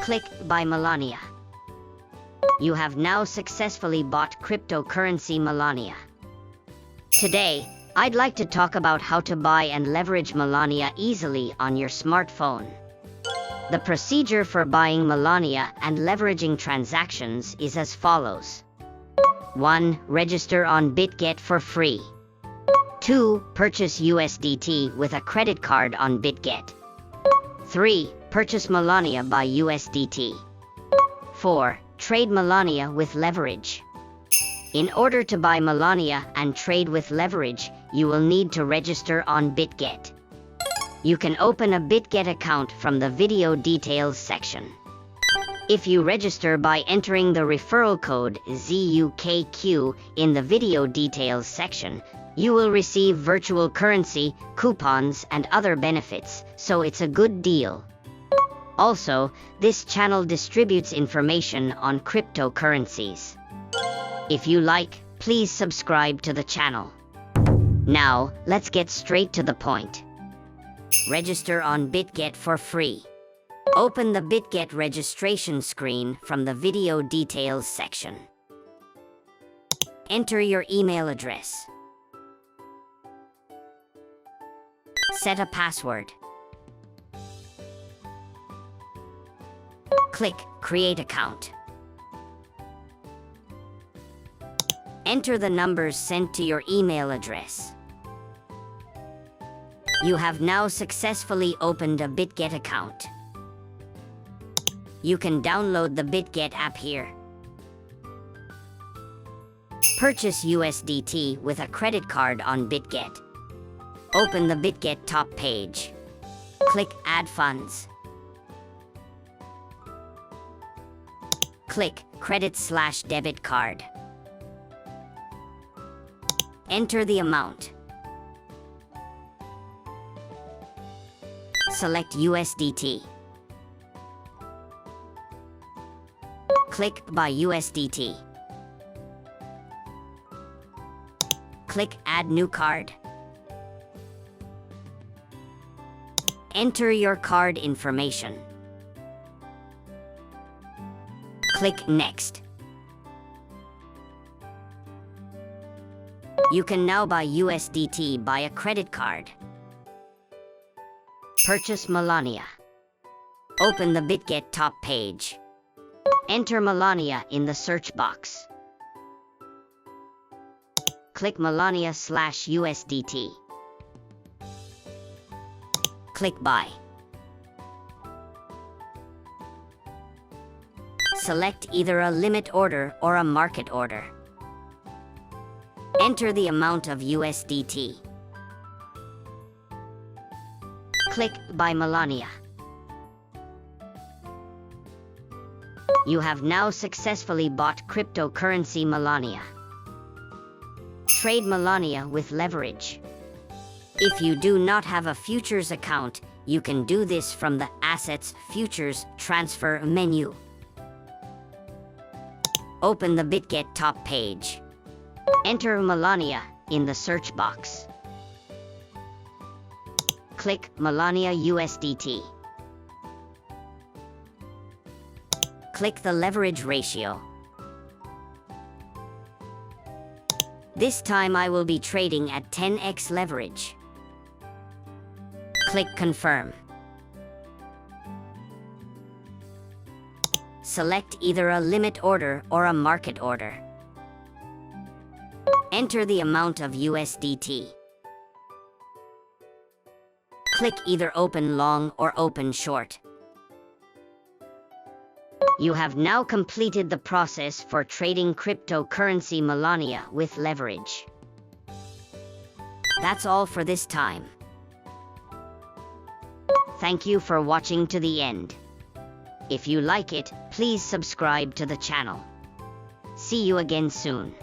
Click Buy Melania. You have now successfully bought cryptocurrency Melania. Today, I'd like to talk about how to buy and leverage Melania easily on your smartphone. The procedure for buying Melania and leveraging transactions is as follows. 1. Register on Bitget for free. 2. Purchase USDT with a credit card on Bitget. 3. Purchase Melania by USDT. 4. Trade Melania with leverage. In order to buy Melania and trade with leverage, you will need to register on Bitget. You can open a Bitget account from the video details section. If you register by entering the referral code ZUKQ in the video details section, you will receive virtual currency, coupons, and other benefits, so it's a good deal. Also, this channel distributes information on cryptocurrencies. If you like, please subscribe to the channel. Now, let's get straight to the point. Register on Bitget for free. Open the Bitget registration screen from the video details section. Enter your email address. Set a password. Click Create Account. Enter the numbers sent to your email address. You have now successfully opened a Bitget account. You can download the Bitget app here. Purchase USDT with a credit card on Bitget. Open the Bitget top page. Click Add Funds. Click Credit/Debit Card. Enter the amount. Select USDT. Click Buy USDT. Click Add New Card. Enter your card information. Click Next. You can now buy USDT by a credit card. Purchase Melania. Open the Bitget top page. Enter Melania in the search box. Click Melania/USDT. Click Buy. Select either a limit order or a market order. Enter the amount of USDT. Click Buy Melania. You have now successfully bought cryptocurrency Melania. Trade Melania with leverage. If you do not have a futures account, you can do this from the Assets Futures Transfer menu. Open the Bitget top page. Enter Melania in the search box. Click Melania USDT. Click the leverage ratio. This time I will be trading at 10x leverage. Click Confirm. Select either a limit order or a market order. Enter the amount of USDT. Click either Open Long or Open Short. You have now completed the process for trading cryptocurrency Melania with leverage. That's all for this time. Thank you for watching to the end. If you like it, please subscribe to the channel. See you again soon.